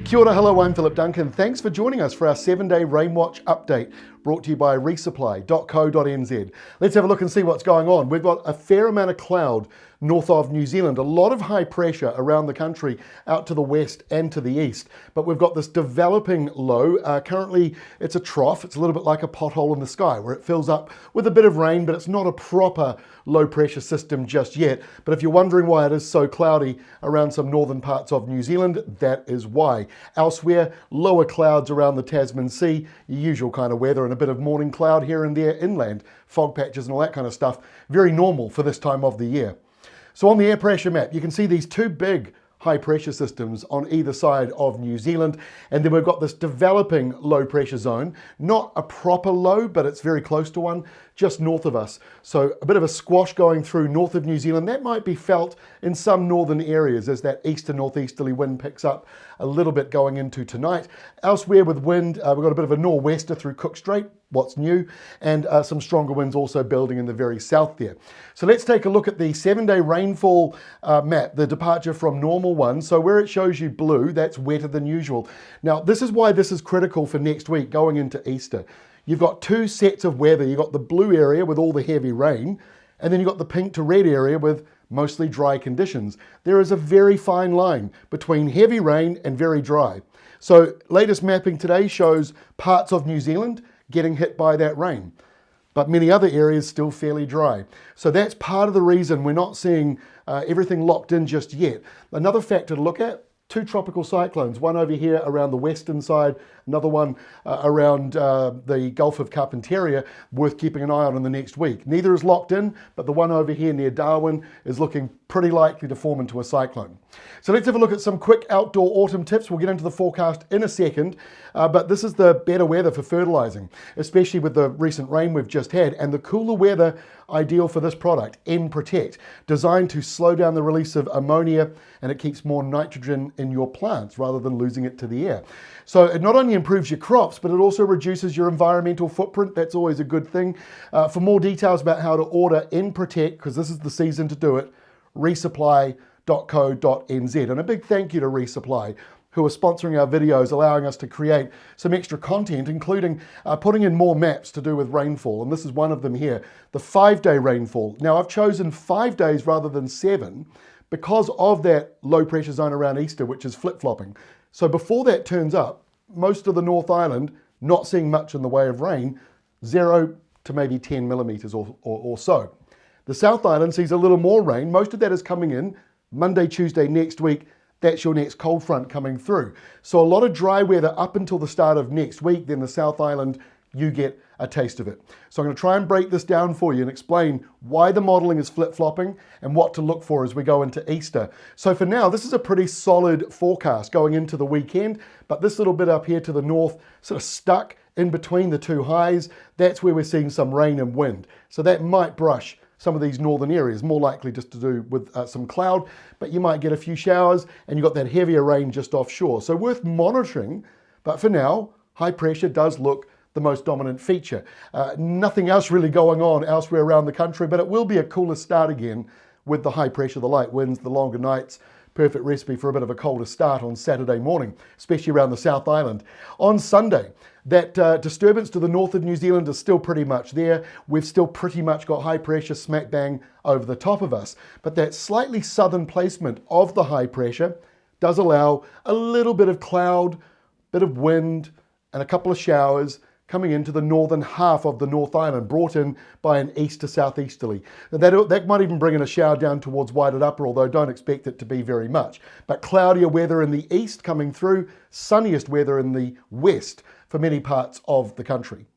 Kia ora, hello, I'm Philip Duncan. Thanks for joining us for our 7-day RainWatch update, brought to you by resupply.co.nz. Let's have a look and see what's going on. We've got a fair amount of cloud north of New Zealand, a lot of high pressure around the country out to the west and to the east. But we've got this developing low. Currently, it's a trough. It's a little bit like a pothole in the sky where it fills up with a bit of rain, but it's not a proper low pressure system just yet. But if you're wondering why it is so cloudy around some northern parts of New Zealand, that is why. Elsewhere, lower clouds around the Tasman Sea, your usual kind of weather, and a bit of morning cloud here and there inland, fog patches and all that kind of stuff. Very normal for this time of the year. So on the air pressure map, you can see these two big high pressure systems on either side of New Zealand, and then we've got this developing low pressure zone, not a proper low, but it's very close to one, just north of us. So a bit of a squash going through north of New Zealand. That might be felt in some northern areas as that east to northeasterly wind picks up a little bit going into tonight. Elsewhere with wind, we've got a bit of a nor'wester through Cook Strait, what's new, and some stronger winds also building in the very south there. So let's take a look at the 7-day rainfall map, the departure from normal one. So where it shows you blue, that's wetter than usual. Now, this is why this is critical for next week going into Easter. You've got two sets of weather. You've got the blue area with all the heavy rain, and then you've got the pink to red area with mostly dry conditions. There is a very fine line between heavy rain and very dry. So latest mapping today shows parts of New Zealand getting hit by that rain, but many other areas still fairly dry. So that's part of the reason we're not seeing everything locked in just yet. Another factor to look at, two tropical cyclones, one over here around the western side, another one around the Gulf of Carpentaria, worth keeping an eye on in the next week. Neither is locked in, but the one over here near Darwin is looking pretty likely to form into a cyclone. So let's have a look at some quick outdoor autumn tips. We'll get into the forecast in a second, but this is the better weather for fertilizing, especially with the recent rain we've just had, and the cooler weather ideal for this product, Protect, designed to slow down the release of ammonia, and it keeps more nitrogen in your plants rather than losing it to the air. So it not only improves your crops, but it also reduces your environmental footprint. That's always a good thing. For more details about how to order Protect, because this is the season to do it, resupply.co.nz. And a big thank you to Resupply, who are sponsoring our videos, allowing us to create some extra content, including putting in more maps to do with rainfall. And this is one of them here, the 5-day rainfall. Now, I've chosen 5 days rather than 7 because of that low pressure zone around Easter, which is flip-flopping. So before that turns up, most of the North Island not seeing much in the way of rain, 0 to maybe 10 millimetres or so. The South Island sees a little more rain. Most of that is coming in Monday, Tuesday next week. That's your next cold front coming through. So a lot of dry weather up until the start of next week. Then the South Island, you get a taste of it. So I'm going to try and break this down for you and explain why the modelling is flip-flopping and what to look for as we go into Easter. So for now, this is a pretty solid forecast going into the weekend, but this little bit up here to the north, sort of stuck in between the two highs, that's where we're seeing some rain and wind. So that might brush some of these northern areas, more likely just to do with some cloud, but you might get a few showers and you've got that heavier rain just offshore. So worth monitoring, but for now, high pressure does look the most dominant feature. Nothing else really going on elsewhere around the country, but it will be a cooler start again with the high pressure, the light winds, the longer nights. Perfect recipe for a bit of a colder start on Saturday morning, especially around the South Island. On Sunday, that disturbance to the north of New Zealand is still pretty much there. We've still pretty much got high pressure smack bang over the top of us. But that slightly southern placement of the high pressure does allow a little bit of cloud, bit of wind, and a couple of showers coming into the northern half of the North Island, brought in by an east to southeasterly. That might even bring in a shower down towards Waited Upper, although don't expect it to be very much. But cloudier weather in the east coming through, sunniest weather in the west for many parts of the country.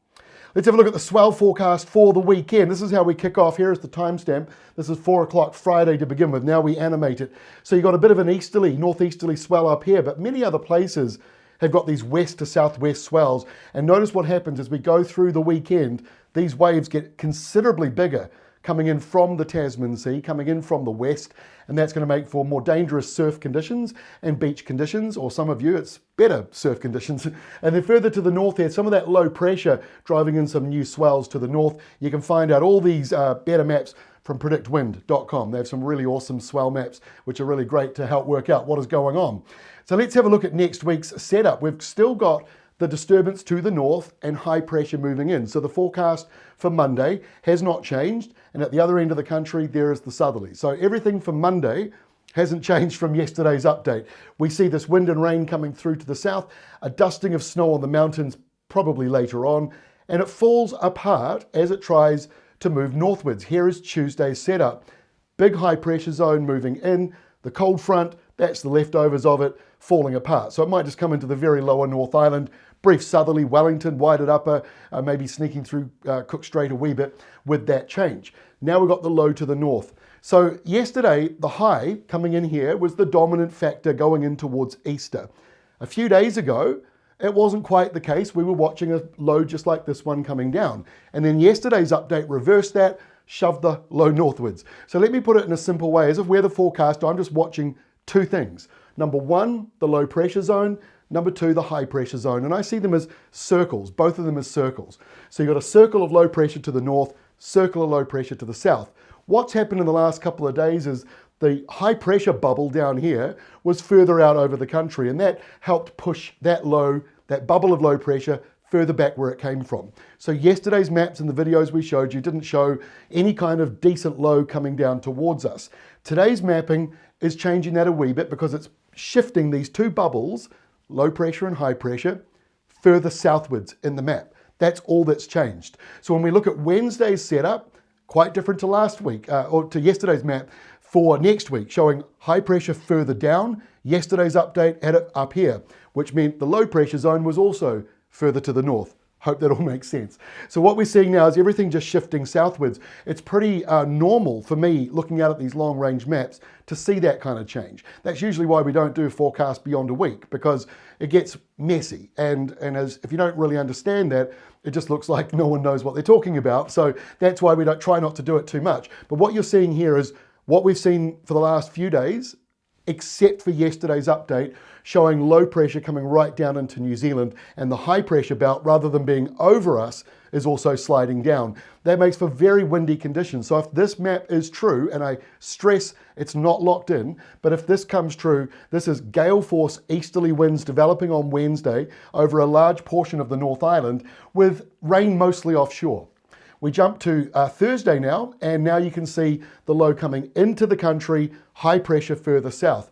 Let's have a look at the swell forecast for the weekend. This is how we kick off. Here is the timestamp. This is 4 o'clock Friday to begin with. Now we animate it. So you've got a bit of an easterly, northeasterly swell up here, but many other places have got these west to southwest swells. And notice what happens as we go through the weekend, these waves get considerably bigger coming in from the Tasman Sea, coming in from the west, and that's going to make for more dangerous surf conditions and beach conditions, or some of you, it's better surf conditions. And then further to the north there, some of that low pressure driving in some new swells to the north. You can find out all these better maps from predictwind.com. They have some really awesome swell maps, which are really great to help work out what is going on. So let's have a look at next week's setup. We've still got the disturbance to the north and high pressure moving in. So the forecast for Monday has not changed. And at the other end of the country, there is the southerly. So everything for Monday hasn't changed from yesterday's update. We see this wind and rain coming through to the south, a dusting of snow on the mountains probably later on, and it falls apart as it tries to move northwards. Here is Tuesday's setup. Big high pressure zone moving in, the cold front, that's the leftovers of it, falling apart. So it might just come into the very lower North Island, brief southerly, Wellington, Waited Upper, maybe sneaking through Cook Strait a wee bit with that change. Now we've got the low to the north. So yesterday, the high coming in here was the dominant factor going in towards Easter. A few days ago, it wasn't quite the case. We were watching a low just like this one coming down. And then yesterday's update reversed that, shoved the low northwards. So let me put it in a simple way. As if we're the forecaster, I'm just watching two things. Number one, the low pressure zone. Number two, the high pressure zone. And I see them as circles, both of them as circles. So you've got a circle of low pressure to the north, circle of low pressure to the south. What's happened in the last couple of days is the high pressure bubble down here was further out over the country, and that helped push that low, that bubble of low pressure, further back where it came from. So yesterday's maps and the videos we showed you didn't show any kind of decent low coming down towards us. Today's mapping is changing that a wee bit because it's shifting these two bubbles, low pressure and high pressure, further southwards in the map. That's all that's changed. So when we look at Wednesday's setup, quite different to last week, or to yesterday's map for next week, showing high pressure further down. Yesterday's update had it up here, which meant the low pressure zone was also further to the north. Hope that all makes sense. So what we're seeing now is everything just shifting southwards. It's pretty normal for me, looking out at these long range maps, to see that kind of change. That's usually why we don't do a forecast beyond a week, because it gets messy. And as if you don't really understand that, it just looks like no one knows what they're talking about. So that's why we don't try not to do it too much. But what you're seeing here is what we've seen for the last few days, except for yesterday's update, showing low pressure coming right down into New Zealand, and the high pressure belt, rather than being over us, is also sliding down. That makes for very windy conditions. So if this map is true, and I stress it's not locked in, but if this comes true, this is gale force easterly winds developing on Wednesday over a large portion of the North Island with rain mostly offshore. We jump to Thursday now, and now you can see the low coming into the country, high pressure further south.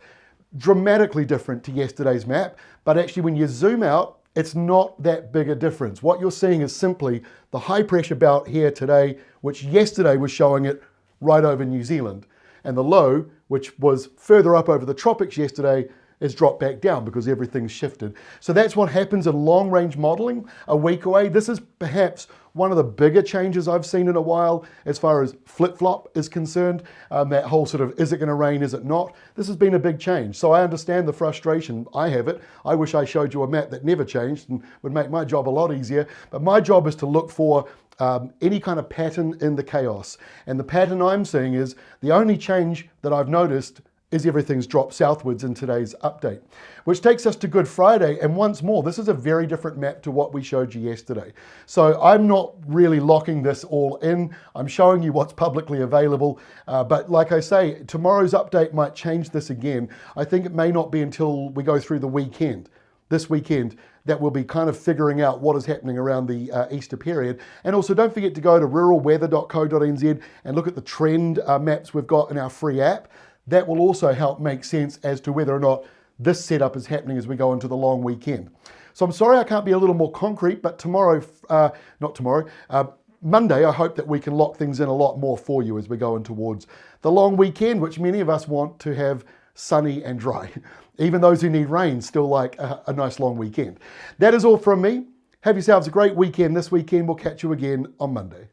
Dramatically different to yesterday's map, but actually when you zoom out, it's not that big a difference. What you're seeing is simply the high pressure belt here today, which yesterday was showing it right over New Zealand. And the low, which was further up over the tropics yesterday, is dropped back down because everything's shifted. So that's what happens in long range modeling a week away. This is perhaps one of the bigger changes I've seen in a while as far as flip-flop is concerned. That whole sort of, is it going to rain, is it not? This has been a big change. So I understand the frustration. I have it. I wish I showed you a map that never changed and would make my job a lot easier. But my job is to look for any kind of pattern in the chaos. And the pattern I'm seeing is the only change that I've noticed is everything's dropped southwards in today's update, which takes us to Good Friday. And once more, this is a very different map to what we showed you yesterday. So I'm not really locking this all in. I'm showing you what's publicly available. But like I say, tomorrow's update might change this again. I think it may not be until we go through the weekend, this weekend, that we'll be kind of figuring out what is happening around the Easter period. And also don't forget to go to ruralweather.co.nz and look at the trend maps we've got in our free app. That will also help make sense as to whether or not this setup is happening as we go into the long weekend. So I'm sorry I can't be a little more concrete, but Monday, I hope that we can lock things in a lot more for you as we go in towards the long weekend, which many of us want to have sunny and dry. Even those who need rain still like a nice long weekend. That is all from me. Have yourselves a great weekend this weekend. We'll catch you again on Monday.